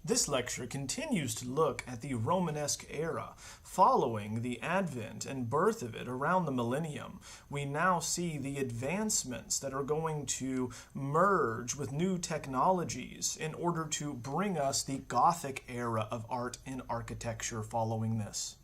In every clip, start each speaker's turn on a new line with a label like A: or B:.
A: This lecture continues to look at the Romanesque era. Following the advent and birth of it around the millennium, we now see the advancements that are going to merge with new technologies in order to bring us the Gothic era of art and architecture following this.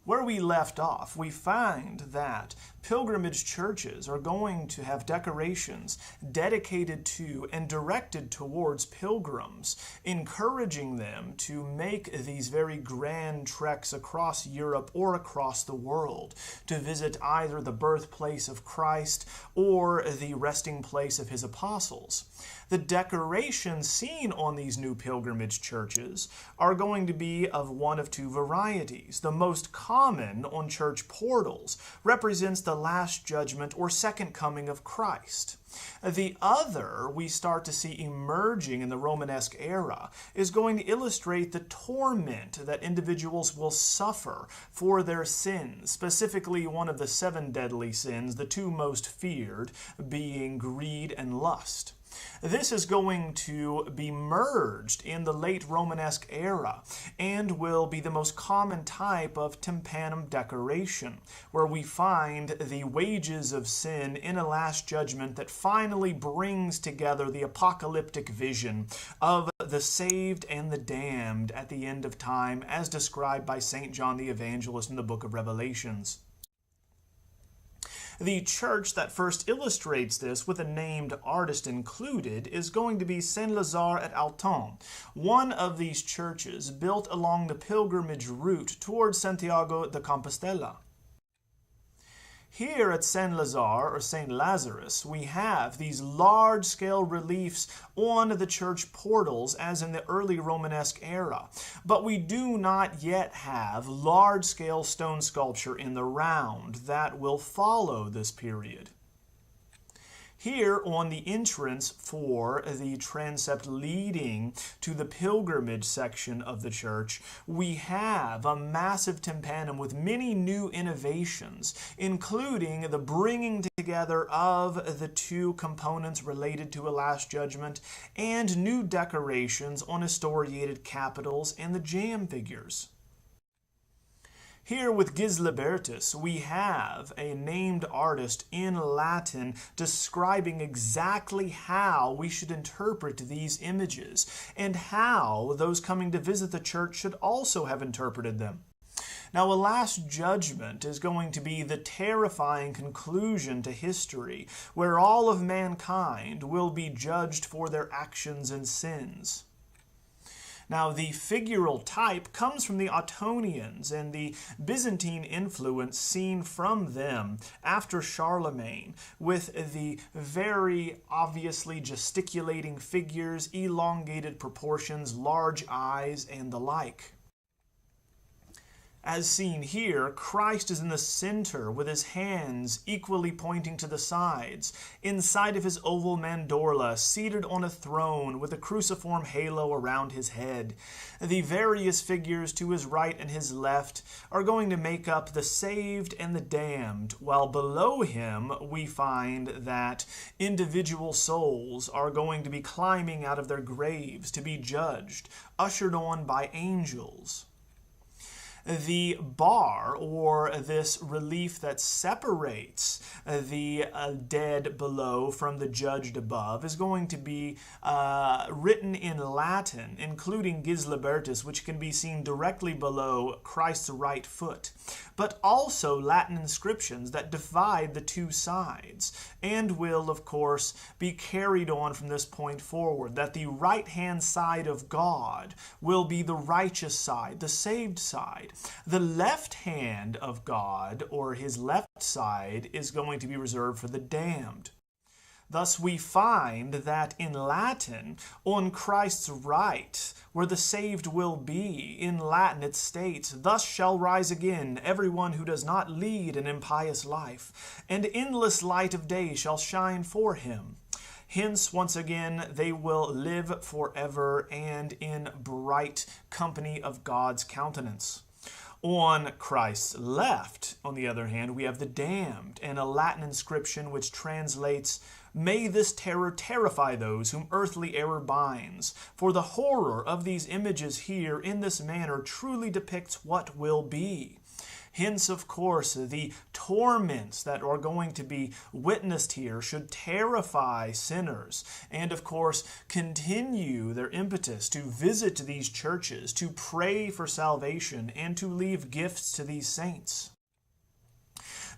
A: Where we left off, we find that pilgrimage churches are going to have decorations dedicated to and directed towards pilgrims, encouraging them to make these very grand treks across Europe or across the world to visit either the birthplace of Christ or the resting place of his apostles. The decorations seen on these new pilgrimage churches are going to be of one of two varieties. The most common on church portals represents the Last Judgment or Second Coming of Christ. The other we start to see emerging in the Romanesque era is going to illustrate the torment that individuals will suffer for their sins, specifically one of the 7 deadly sins, the 2 most feared being greed and lust. This is going to be merged in the late Romanesque era and will be the most common type of tympanum decoration, where we find the wages of sin in a last judgment that finally brings together the apocalyptic vision of the saved and the damned at the end of time, as described by St. John the Evangelist in the book of Revelations. The church that first illustrates this, with a named artist included, is going to be Saint-Lazare at Alton, one of these churches built along the pilgrimage route towards Santiago de Compostela. Here at Saint-Lazare, or St. Lazarus, we have these large-scale reliefs on the church portals as in the early Romanesque era, but we do not yet have large-scale stone sculpture in the round that will follow this period. Here on the entrance for the transept leading to the pilgrimage section of the church, we have a massive tympanum with many new innovations, including the bringing together of the 2 components related to a Last Judgment and new decorations on historiated capitals and the jam figures. Here with Gislibertus, we have a named artist in Latin describing exactly how we should interpret these images and how those coming to visit the church should also have interpreted them. Now, a Last Judgment is going to be the terrifying conclusion to history, where all of mankind will be judged for their actions and sins. Now, the figural type comes from the Ottonians and the Byzantine influence seen from them after Charlemagne, with the very obviously gesticulating figures, elongated proportions, large eyes, and the like. As seen here, Christ is in the center with his hands equally pointing to the sides, inside of his oval mandorla, seated on a throne with a cruciform halo around his head. The various figures to his right and his left are going to make up the saved and the damned, while below him we find that individual souls are going to be climbing out of their graves to be judged, ushered on by angels. The bar, or this relief that separates the dead below from the judged above, is going to be written in Latin, including Gislibertus, which can be seen directly below Christ's right foot, but also Latin inscriptions that divide the 2 sides, and will, of course, be carried on from this point forward, that the right-hand side of God will be the righteous side, the saved side. The left hand of God, or his left side, is going to be reserved for the damned. Thus we find that in Latin, on Christ's right, where the saved will be, in Latin it states, "Thus shall rise again everyone who does not lead an impious life, and endless light of day shall shine for him. Hence, once again, they will live forever and in bright company of God's countenance." On Christ's left, on the other hand, we have the damned, and a Latin inscription which translates May this terror terrify those whom earthly error binds, for the horror of these images here in this manner truly depicts what will be. Hence, of course, the torments that are going to be witnessed here should terrify sinners and, of course, continue their impetus to visit these churches, to pray for salvation, and to leave gifts to these saints.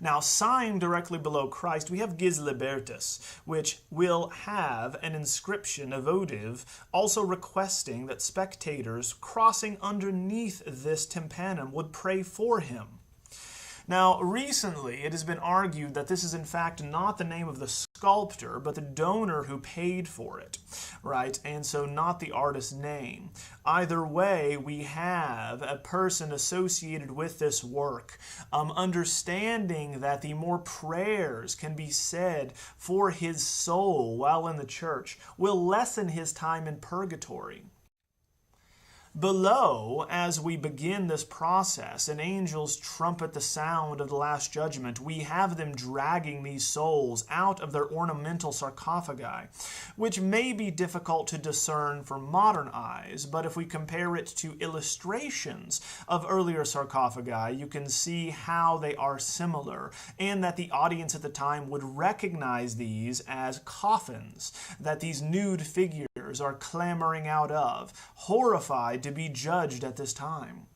A: Now, signed directly below Christ, we have Gis Libertas, which will have an inscription, a votive, also requesting that spectators crossing underneath this tympanum would pray for him. Now, recently, it has been argued that this is in fact not the name of the sculptor, but the donor who paid for it, right? And so not the artist's name. Either way, we have a person associated with this work, understanding that the more prayers can be said for his soul while in the church will lessen his time in purgatory. Below, as we begin this process, and angels trumpet the sound of the Last Judgment, we have them dragging these souls out of their ornamental sarcophagi, which may be difficult to discern for modern eyes, but if we compare it to illustrations of earlier sarcophagi, you can see how they are similar, and that the audience at the time would recognize these as coffins, that these nude figures are clamoring out of, horrified to be judged at this time.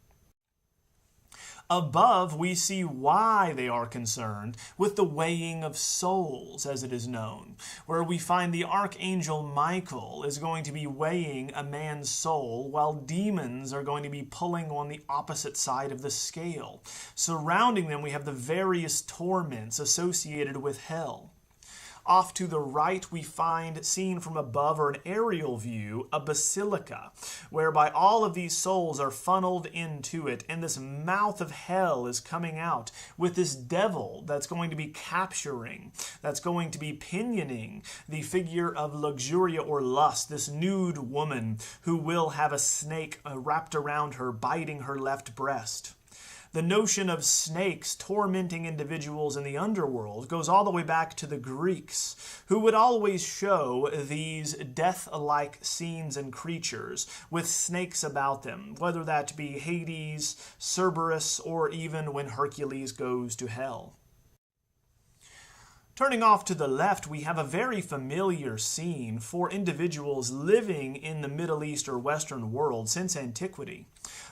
A: Above, we see why they are concerned with the weighing of souls, as it is known, where we find the archangel Michael is going to be weighing a man's soul, while demons are going to be pulling on the opposite side of the scale. Surrounding them, we have the various torments associated with hell. Off to the right, we find, seen from above or an aerial view, a basilica, whereby all of these souls are funneled into it, and this mouth of hell is coming out with this devil that's going to be capturing, that's going to be pinioning the figure of luxuria or lust, this nude woman who will have a snake wrapped around her, biting her left breast. The notion of snakes tormenting individuals in the underworld goes all the way back to the Greeks, who would always show these death-like scenes and creatures with snakes about them, whether that be Hades, Cerberus, or even when Hercules goes to hell. Turning off to the left, we have a very familiar scene for individuals living in the Middle East or Western world since antiquity.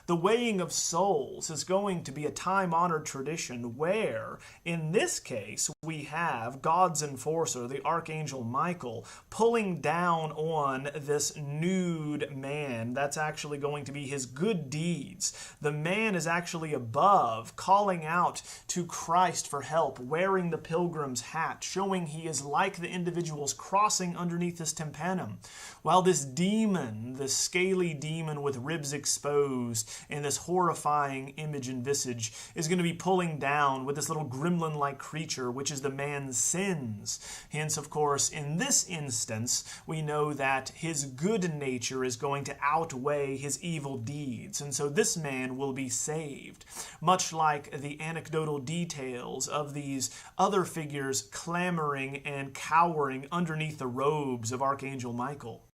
A: The weighing of souls is going to be a time-honored tradition where, in this case, we have God's enforcer, the Archangel Michael, pulling down on this nude man. That's actually going to be his good deeds. The man is actually above, calling out to Christ for help, wearing the pilgrim's hat, showing he is like the individuals crossing underneath this tympanum, while this demon, this scaly demon with ribs exposed and this horrifying image and visage, is going to be pulling down with this little gremlin-like creature, which is the man's sins. Hence, of course, in this instance, we know that his good nature is going to outweigh his evil deeds, and so this man will be saved, much like the anecdotal details of these other figures clamoring and cowering underneath the robes of Archangel Michael.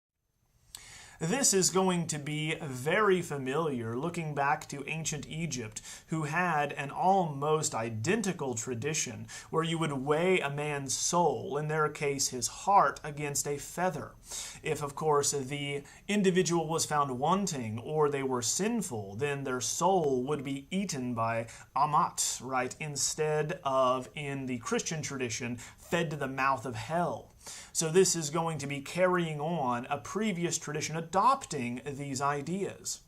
A: This is going to be very familiar looking back to ancient Egypt, who had an almost identical tradition where you would weigh a man's soul, in their case his heart, against a feather. If, of course, the individual was found wanting or they were sinful, then their soul would be eaten by Amat, right, instead of, in the Christian tradition, fed to the mouth of hell. So this is going to be carrying on a previous tradition adopting these ideas.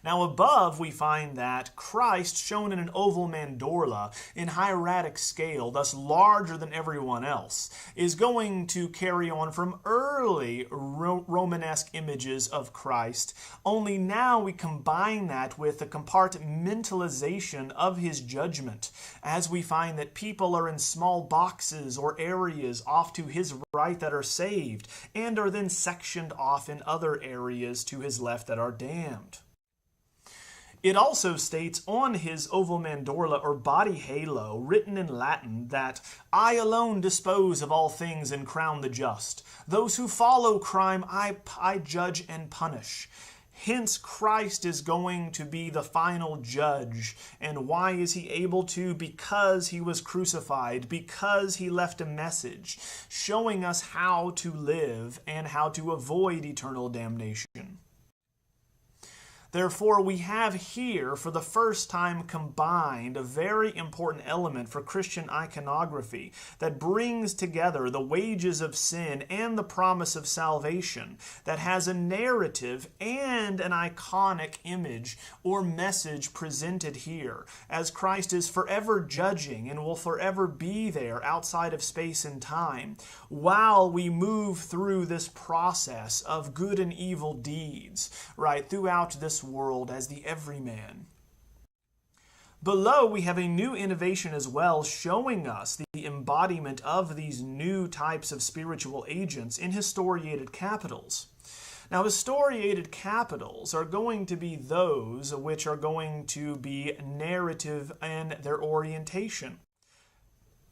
A: Now above we find that Christ, shown in an oval mandorla in hieratic scale, thus larger than everyone else, is going to carry on from early Romanesque images of Christ, only now we combine that with the compartmentalization of his judgment, as we find that people are in small boxes or areas off to his right that are saved, and are then sectioned off in other areas to his left that are damned. It also states on his oval mandorla or body halo, written in Latin, that I alone dispose of all things and crown the just. Those who follow crime I judge and punish. Hence, Christ is going to be the final judge. And why is he able to? Because he was crucified, because he left a message showing us how to live and how to avoid eternal damnation. Therefore, we have here, for the first time, combined a very important element for Christian iconography that brings together the wages of sin and the promise of salvation, that has a narrative and an iconic image or message presented here, as Christ is forever judging and will forever be there outside of space and time, while we move through this process of good and evil deeds, right, throughout this world as the everyman. Below, we have a new innovation as well, showing us the embodiment of these new types of spiritual agents in historiated capitals. Now, historiated capitals are going to be those which are going to be narrative in their orientation.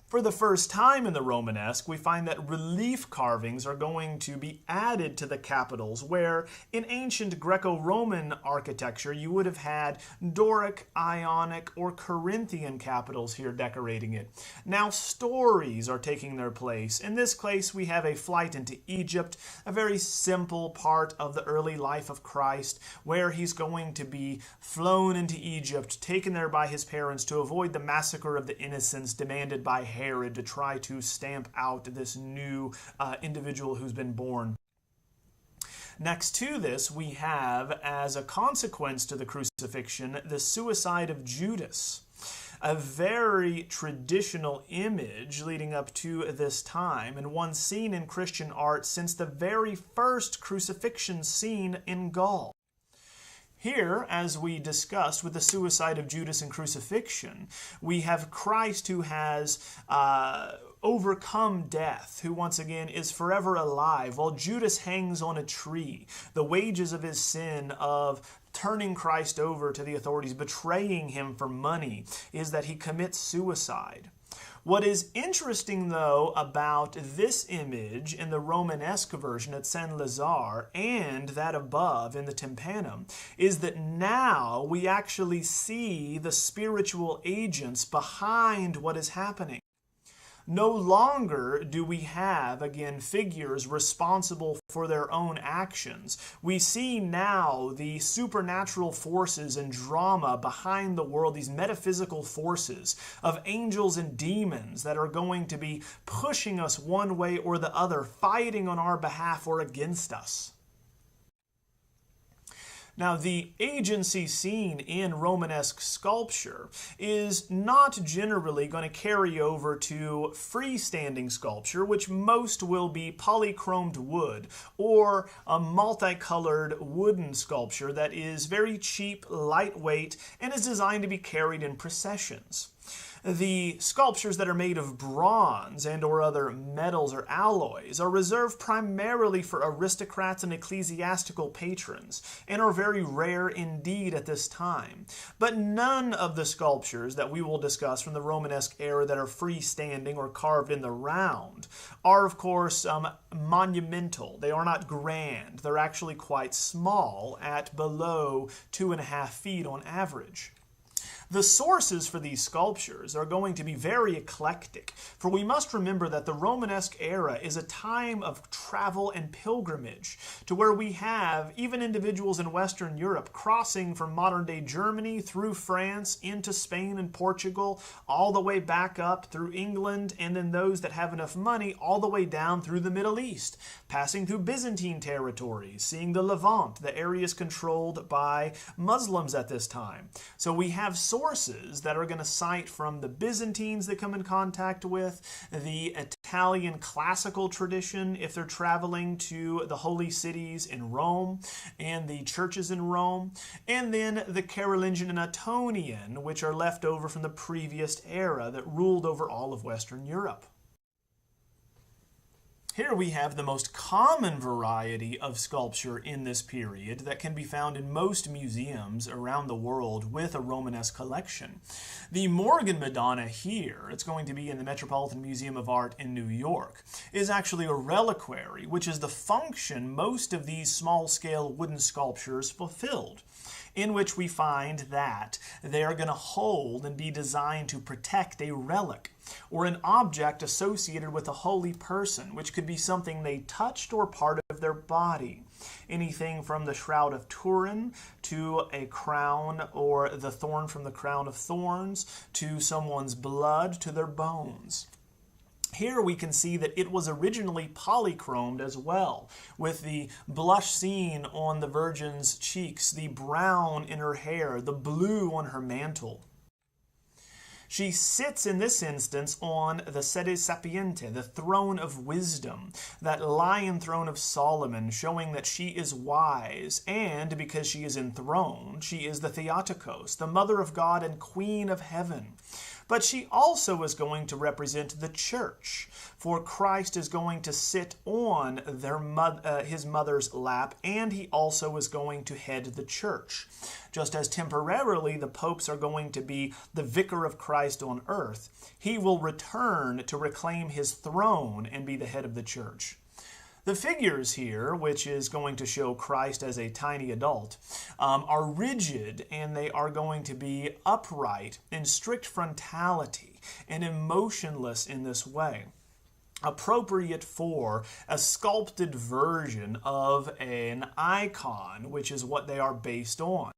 A: For the first time in the Romanesque, we find that relief carvings are going to be added to the capitals, where in ancient Greco-Roman architecture you would have had Doric, Ionic, or Corinthian capitals here decorating it. Now stories are taking their place. In this case, we have a flight into Egypt, a very simple part of the early life of Christ, where he's going to be flown into Egypt, taken there by his parents to avoid the massacre of the innocents demanded by Herod to try to stamp out this new individual who's been born. Next to this, we have, as a consequence to the crucifixion, the suicide of Judas. A very traditional image leading up to this time, and one seen in Christian art since the very first crucifixion scene in Gaul. Here, as we discussed with the suicide of Judas and crucifixion, we have Christ who has overcome death, who once again is forever alive, while Judas hangs on a tree. The wages of his sin of turning Christ over to the authorities, betraying him for money, is that he commits suicide. What is interesting, though, about this image in the Romanesque version at Saint-Lazare and that above in the tympanum is that now we actually see the spiritual agents behind what is happening. No longer do we have, again, figures responsible for their own actions. We see now the supernatural forces and drama behind the world, these metaphysical forces of angels and demons that are going to be pushing us one way or the other, fighting on our behalf or against us. Now, the agency seen in Romanesque sculpture is not generally going to carry over to freestanding sculpture, which most will be polychromed wood or a multicolored wooden sculpture that is very cheap, lightweight, and is designed to be carried in processions. The sculptures that are made of bronze and or other metals or alloys are reserved primarily for aristocrats and ecclesiastical patrons and are very rare indeed at this time. But none of the sculptures that we will discuss from the Romanesque era that are freestanding or carved in the round are, of course, monumental. They are not grand. They're actually quite small at below 2.5 feet on average. The sources for these sculptures are going to be very eclectic, for we must remember that the Romanesque era is a time of travel and pilgrimage, to where we have even individuals in Western Europe crossing from modern-day Germany through France into Spain and Portugal, all the way back up through England, and then those that have enough money all the way down through the Middle East, passing through Byzantine territories, seeing the Levant, the areas controlled by Muslims at this time. So we have sources that are going to cite from the Byzantines they come in contact with, the Italian classical tradition if they're traveling to the holy cities in Rome and the churches in Rome, and then the Carolingian and Ottonian, which are left over from the previous era that ruled over all of Western Europe. Here we have the most common variety of sculpture in this period that can be found in most museums around the world with a Romanesque collection. The Morgan Madonna here, it's going to be in the Metropolitan Museum of Art in New York, is actually a reliquary, which is the function most of these small-scale wooden sculptures fulfilled, in which we find that they are going to hold and be designed to protect a relic or an object associated with a holy person, which could be something they touched or part of their body. Anything from the Shroud of Turin to a crown or the thorn from the crown of thorns to someone's blood to their bones. Here we can see that it was originally polychromed as well, with the blush seen on the Virgin's cheeks, the brown in her hair, the blue on her mantle. She sits in this instance on the sede sapiente, the throne of wisdom, that lion throne of Solomon, showing that she is wise, and because she is enthroned, she is the Theotokos, the mother of God and queen of heaven. But she also is going to represent the church, for Christ is going to sit on his mother's lap, and he also is going to head the church. Just as temporarily the popes are going to be the vicar of Christ on earth, he will return to reclaim his throne and be the head of the church. The figures here, which is going to show Christ as a tiny adult, are rigid, and they are going to be upright in strict frontality and emotionless in this way, appropriate for a sculpted version of an icon, which is what they are based on.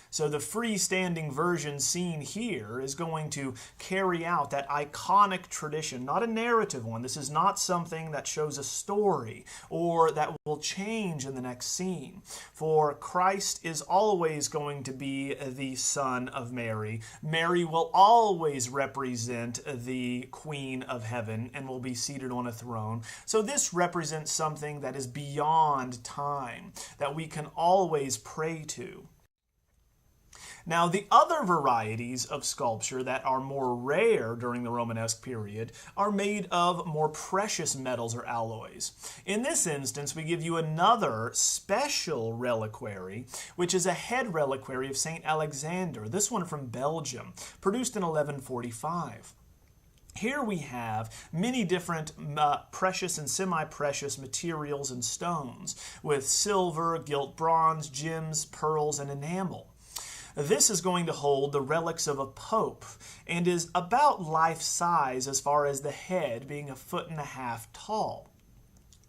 A: So the freestanding version seen here is going to carry out that iconic tradition, not a narrative one. This is not something that shows a story or that will change in the next scene. For Christ is always going to be the Son of Mary. Mary will always represent the Queen of Heaven and will be seated on a throne. So this represents something that is beyond time, that we can always pray to. Now, the other varieties of sculpture that are more rare during the Romanesque period are made of more precious metals or alloys. In this instance, we give you another special reliquary, which is a head reliquary of St. Alexander, this one from Belgium, produced in 1145. Here we have many different precious and semi-precious materials and stones, with silver, gilt bronze, gems, pearls, and enamel. This is going to hold the relics of a pope and is about life size as far as the head being 1.5 feet tall.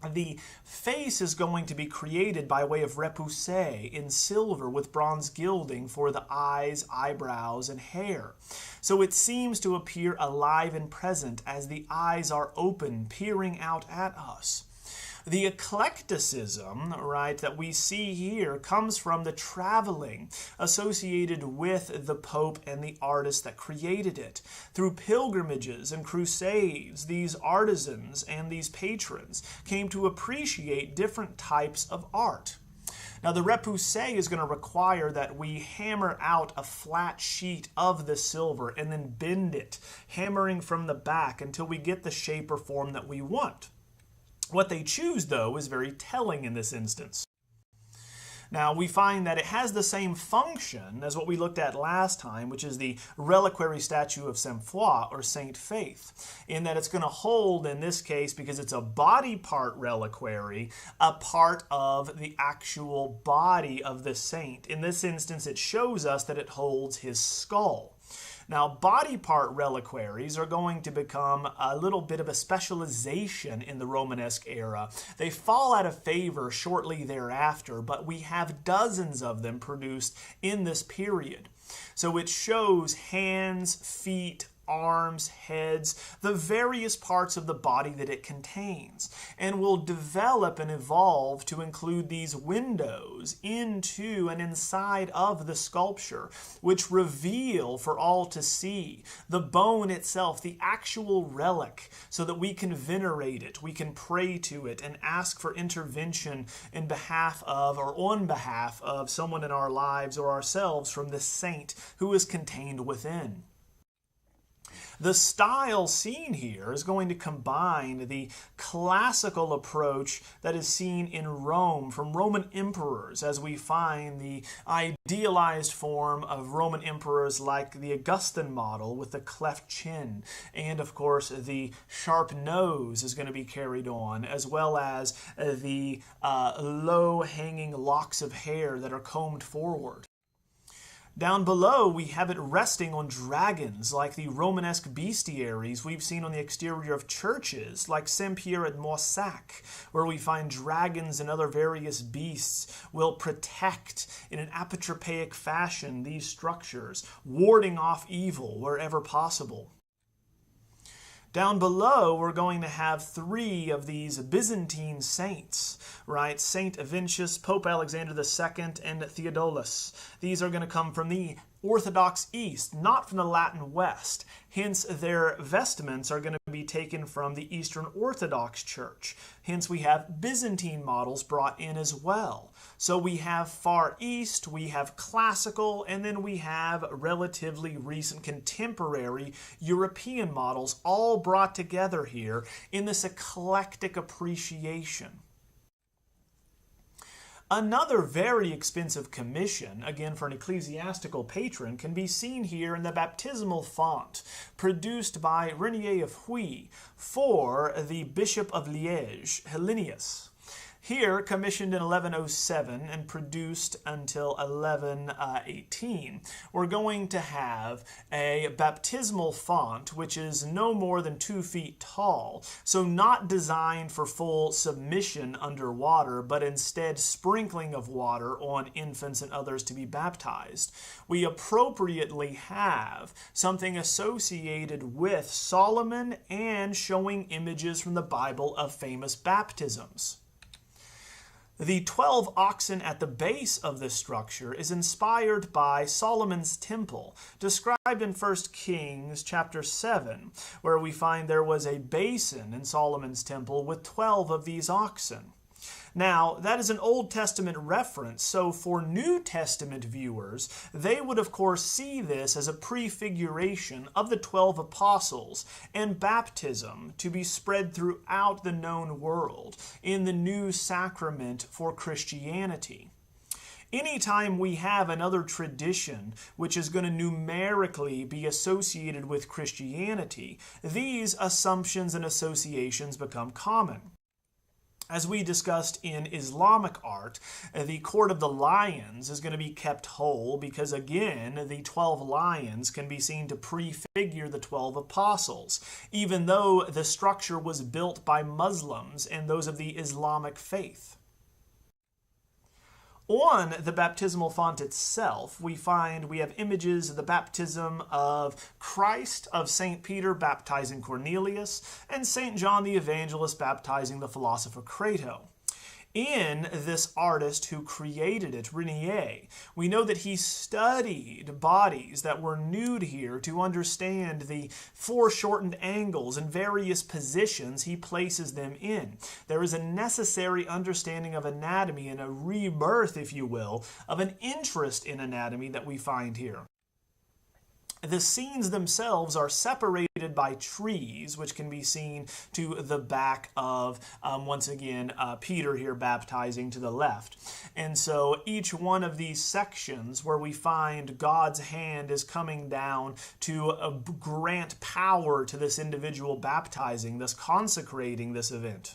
A: The face is going to be created by way of repoussé in silver with bronze gilding for the eyes, eyebrows, and hair. So it seems to appear alive and present as the eyes are open, peering out at us. The eclecticism, right, that we see here comes from the traveling associated with the Pope and the artist that created it. Through pilgrimages and crusades, these artisans and these patrons came to appreciate different types of art. Now, the repoussé is going to require that we hammer out a flat sheet of the silver and then bend it, hammering from the back until we get the shape or form that we want. What they choose, though, is very telling in this instance. Now, we find that it has the same function as what we looked at last time, which is the reliquary statue of Sainte Foy, or Saint Faith, in that it's going to hold, in this case, because it's a body part reliquary, a part of the actual body of the saint. In this instance, it shows us that it holds his skull. Now, body part reliquaries are going to become a little bit of a specialization in the Romanesque era. They fall out of favor shortly thereafter, but we have dozens of them produced in this period. So it shows hands, feet, arms, heads, the various parts of the body that it contains, and will develop and evolve to include these windows into and inside of the sculpture, which reveal for all to see the bone itself, the actual relic, so that we can venerate it, we can pray to it, and ask for intervention in behalf of or on behalf of someone in our lives or ourselves from the saint who is contained within. The style seen here is going to combine the classical approach that is seen in Rome from Roman emperors, as we find the idealized form of Roman emperors like the Augustan model with the cleft chin, and of course the sharp nose is going to be carried on, as well as the low-hanging locks of hair that are combed forward. Down below, we have it resting on dragons, like the Romanesque bestiaries we've seen on the exterior of churches, like Saint-Pierre at Moissac, where we find dragons and other various beasts will protect in an apotropaic fashion these structures, warding off evil wherever possible. Down below, we're going to have three of these Byzantine saints, right? Saint Avincius, Pope Alexander II, and Theodulus. These are going to come from the Orthodox East, not from the Latin West. Hence, their vestments are going to be taken from the Eastern Orthodox Church. Hence, we have Byzantine models brought in as well. So we have Far East, we have classical, and then we have relatively recent contemporary European models all brought together here in this eclectic appreciation. Another very expensive commission, again for an ecclesiastical patron, can be seen here in the baptismal font produced by Renier of Huy for the Bishop of Liège, Hellenius. Here, commissioned in 1107 and produced until 1118, we're going to have a baptismal font which is no more than 2 feet tall, so not designed for full submission underwater, but instead sprinkling of water on infants and others to be baptized. We appropriately have something associated with Solomon and showing images from the Bible of famous baptisms. The 12 oxen at the base of this structure is inspired by Solomon's temple, described in 1 Kings chapter 7, where we find there was a basin in Solomon's temple with 12 of these oxen. Now, that is an Old Testament reference, so for New Testament viewers, they would of course see this as a prefiguration of the 12 apostles and baptism to be spread throughout the known world in the new sacrament for Christianity. Anytime we have another tradition which is going to numerically be associated with Christianity, these assumptions and associations become common. As we discussed in Islamic art, the Court of the Lions is going to be kept whole because, again, the 12 lions can be seen to prefigure the 12 apostles, even though the structure was built by Muslims and those of the Islamic faith. On the baptismal font itself, we have images of the baptism of Christ, of St. Peter baptizing Cornelius, and St. John the Evangelist baptizing the philosopher Crato. In this artist who created it, Renier, we know that he studied bodies that were nude here to understand the foreshortened angles and various positions he places them in. There is a necessary understanding of anatomy and a rebirth, if you will, of an interest in anatomy that we find here. The scenes themselves are separated by trees, which can be seen to the back of, once again, Peter here baptizing to the left. And so each one of these sections where we find God's hand is coming down to grant power to this individual baptizing, thus consecrating this event.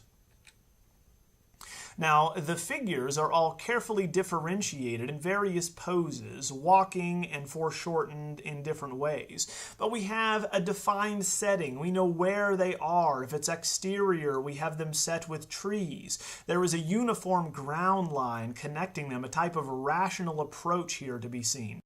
A: Now, the figures are all carefully differentiated in various poses, walking and foreshortened in different ways. But we have a defined setting. We know where they are. If it's exterior, we have them set with trees. There is a uniform ground line connecting them, a type of rational approach here to be seen.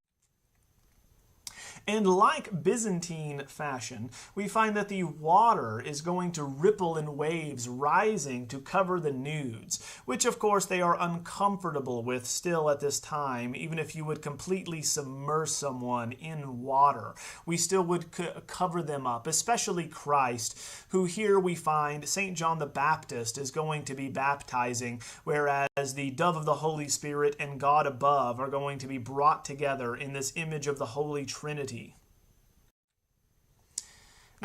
A: And like Byzantine fashion, we find that the water is going to ripple in waves rising to cover the nudes, which of course they are uncomfortable with still at this time. Even if you would completely submerge someone in water, we still would cover them up, especially Christ, who here we find St. John the Baptist is going to be baptizing, whereas the dove of the Holy Spirit and God above are going to be brought together in this image of the Holy Trinity.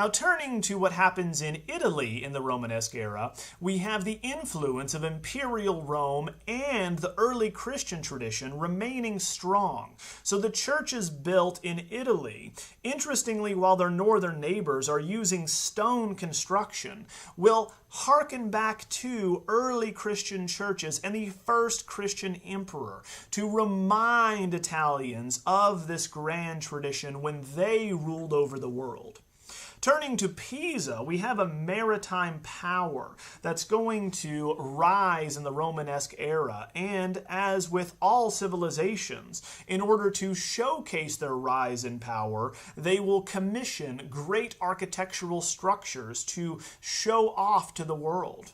A: Now, turning to what happens in Italy in the Romanesque era, we have the influence of imperial Rome and the early Christian tradition remaining strong. So the churches built in Italy, interestingly, while their northern neighbors are using stone construction, will harken back to early Christian churches and the first Christian emperor to remind Italians of this grand tradition when they ruled over the world. Turning to Pisa, we have a maritime power that's going to rise in the Romanesque era, and as with all civilizations, in order to showcase their rise in power, they will commission great architectural structures to show off to the world.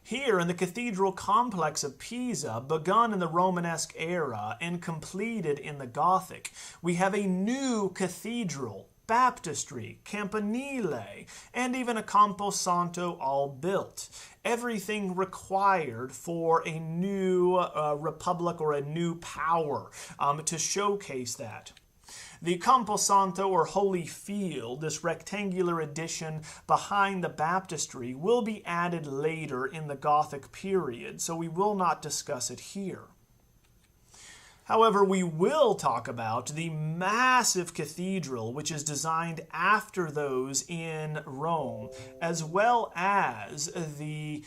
A: Here in the cathedral complex of Pisa, begun in the Romanesque era and completed in the Gothic, we have a new cathedral, baptistry, campanile, and even a camposanto all built. Everything required for a new republic or a new power to showcase that. The Camposanto, or Holy Field, this rectangular addition behind the baptistry, will be added later in the Gothic period, so we will not discuss it here. However, we will talk about the massive cathedral, which is designed after those in Rome, as well as the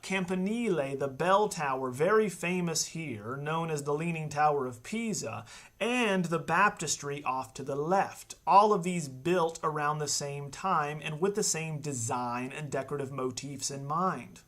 A: campanile, the bell tower, very famous here, known as the Leaning Tower of Pisa, and the baptistry off to the left. All of these built around the same time and with the same design and decorative motifs in mind.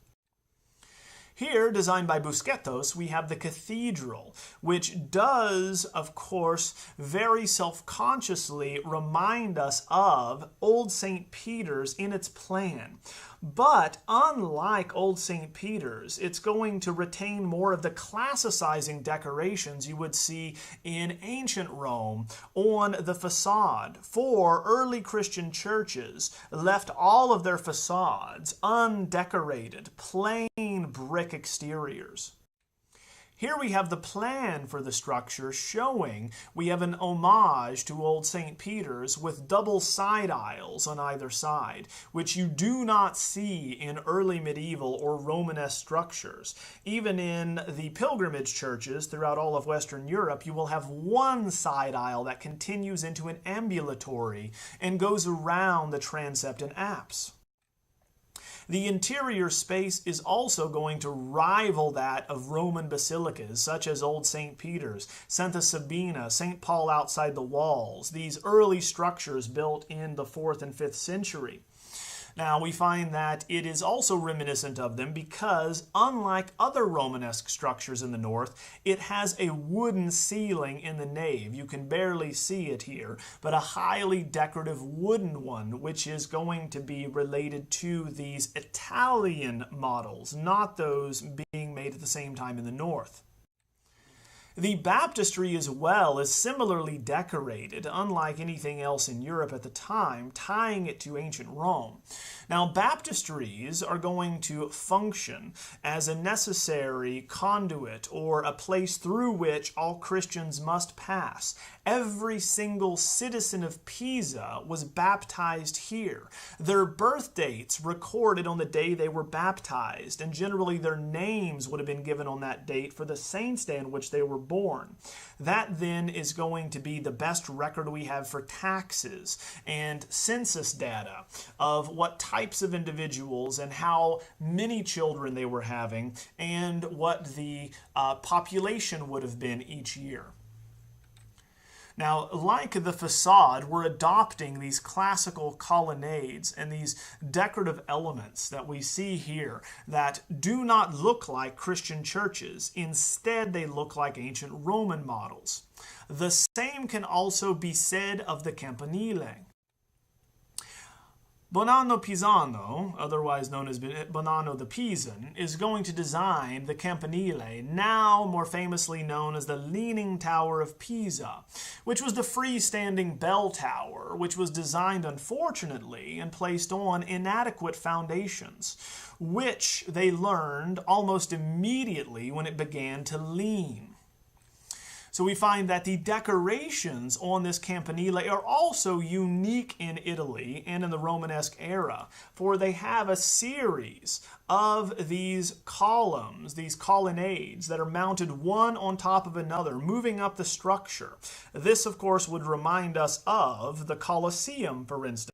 A: Here, designed by Busquetos, we have the cathedral, which does, of course, very self-consciously remind us of Old St. Peter's in its plan. But unlike Old St. Peter's, it's going to retain more of the classicizing decorations you would see in ancient Rome on the facade. For early Christian churches left all of their facades undecorated, plain brick exteriors. Here we have the plan for the structure showing we have an homage to Old St. Peter's with double side aisles on either side, which you do not see in early medieval or Romanesque structures. Even in the pilgrimage churches throughout all of Western Europe, you will have one side aisle that continues into an ambulatory and goes around the transept and apse. The interior space is also going to rival that of Roman basilicas, such as Old St. Peter's, Santa Sabina, St. Paul outside the walls, these early structures built in the 4th and 5th century. Now, we find that it is also reminiscent of them because, unlike other Romanesque structures in the north, it has a wooden ceiling in the nave. You can barely see it here, but a highly decorative wooden one, which is going to be related to these Italian models, not those being made at the same time in the north. The baptistry as well is similarly decorated, unlike anything else in Europe at the time, tying it to ancient Rome. Now, baptistries are going to function as a necessary conduit or a place through which all Christians must pass. Every single citizen of Pisa was baptized here. Their birth dates recorded on the day they were baptized, and generally their names would have been given on that date for the saints' day in which they were born. That then is going to be the best record we have for taxes and census data of what types of individuals and how many children they were having and what the population would have been each year. Now, like the facade, we're adopting these classical colonnades and these decorative elements that we see here that do not look like Christian churches. Instead, they look like ancient Roman models. The same can also be said of the campanile. Bonanno Pisano, otherwise known as Bonanno the Pisan, is going to design the campanile, now more famously known as the Leaning Tower of Pisa, which was the freestanding bell tower, which was designed, unfortunately, and placed on inadequate foundations, which they learned almost immediately when it began to lean. So we find that the decorations on this campanile are also unique in Italy and in the Romanesque era, for they have a series of these columns, these colonnades that are mounted one on top of another, moving up the structure. This, of course, would remind us of the Colosseum, for instance.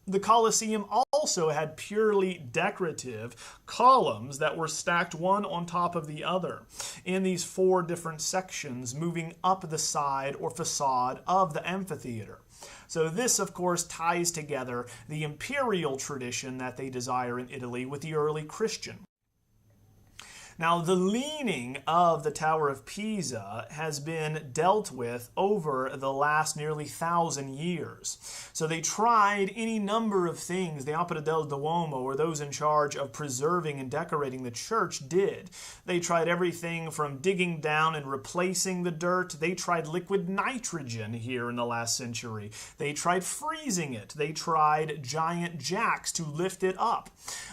A: The Colosseum also had purely decorative columns that were stacked one on top of the other in these 4 different sections moving up the side or facade of the amphitheater. So this, of course, ties together the imperial tradition that they desire in Italy with the early Christian. Now, the leaning of the Tower of Pisa has been dealt with over the last nearly 1,000 years. So they tried any number of things. The Opera del Duomo, or those in charge of preserving and decorating the church, did. They tried everything from digging down and replacing the dirt. They tried liquid nitrogen here in the last century. They tried freezing it. They tried giant jacks to lift it up.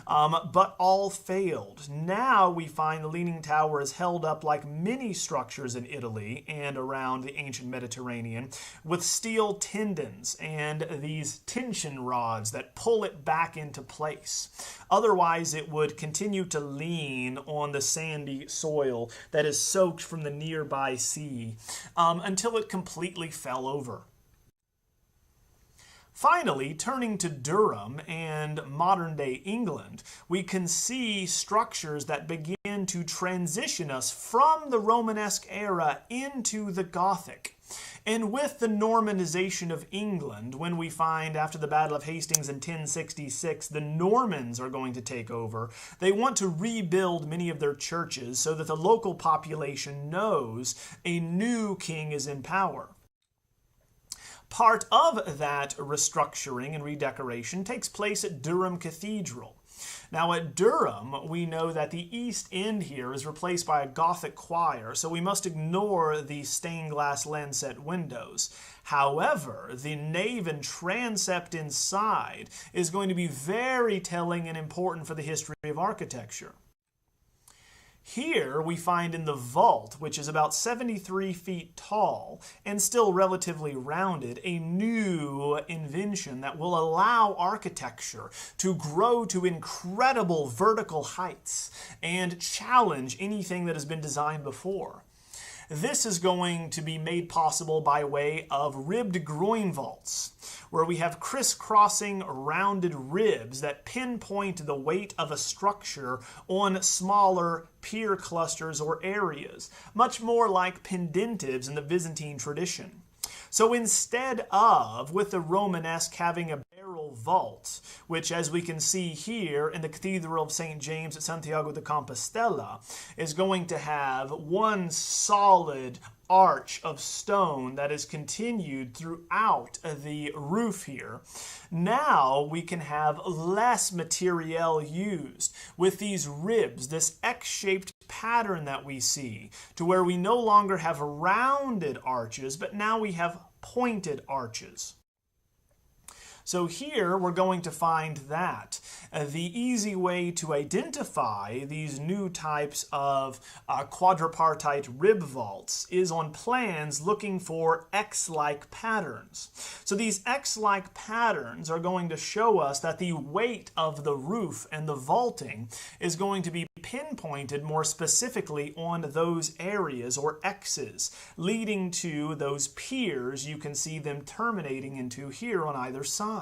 A: But all failed. Now we find the Leaning Tower is held up like many structures in Italy and around the ancient Mediterranean with steel tendons and these tension rods that pull it back into place. Otherwise, it would continue to lean on the sandy soil that is soaked from the nearby sea until it completely fell over. Finally, turning to Durham and modern-day England, we can see structures that begin to transition us from the Romanesque era into the Gothic. And with the Normanization of England, when we find after the Battle of Hastings in 1066, the Normans are going to take over, they want to rebuild many of their churches so that the local population knows a new king is in power. Part of that restructuring and redecoration takes place at Durham Cathedral. Now at Durham, we know that the east end here is replaced by a Gothic choir, so we must ignore the stained glass lancet windows. However, the nave and transept inside is going to be very telling and important for the history of architecture. Here we find in the vault, which is about 73 feet tall and still relatively rounded, a new invention that will allow architecture to grow to incredible vertical heights and challenge anything that has been designed before. This is going to be made possible by way of ribbed groin vaults, where we have crisscrossing rounded ribs that pinpoint the weight of a structure on smaller pier clusters or areas, much more like pendentives in the Byzantine tradition. So instead of, with the Romanesque, having a barrel vault, which as we can see here in the Cathedral of St. James at Santiago de Compostela, is going to have one solid arch of stone that is continued throughout the roof here. Now we can have less material used with these ribs, this X-shaped pattern that we see, to where we no longer have rounded arches, but now we have pointed arches. So here we're going to find that the easy way to identify these new types of quadripartite rib vaults is on plans looking for X-like patterns. So these X-like patterns are going to show us that the weight of the roof and the vaulting is going to be pinpointed more specifically on those areas or X's, leading to those piers you can see them terminating into here on either side.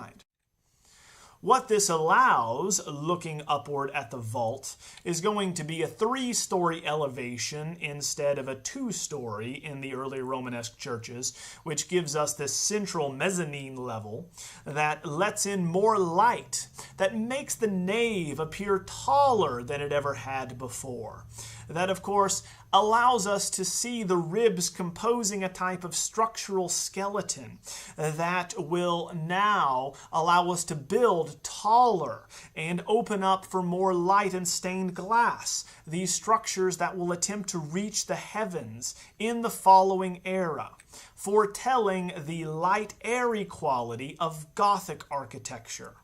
A: What this allows, looking upward at the vault, is going to be a 3-story elevation instead of a 2-story in the early Romanesque churches, which gives us this central mezzanine level that lets in more light, that makes the nave appear taller than it ever had before. That, of course, allows us to see the ribs composing a type of structural skeleton that will now allow us to build taller and open up for more light and stained glass, these structures that will attempt to reach the heavens in the following era, foretelling the light, airy quality of Gothic architecture.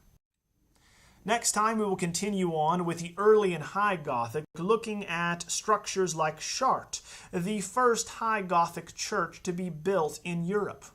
A: Next time we will continue on with the early and high Gothic, looking at structures like Chartres, the first high Gothic church to be built in Europe.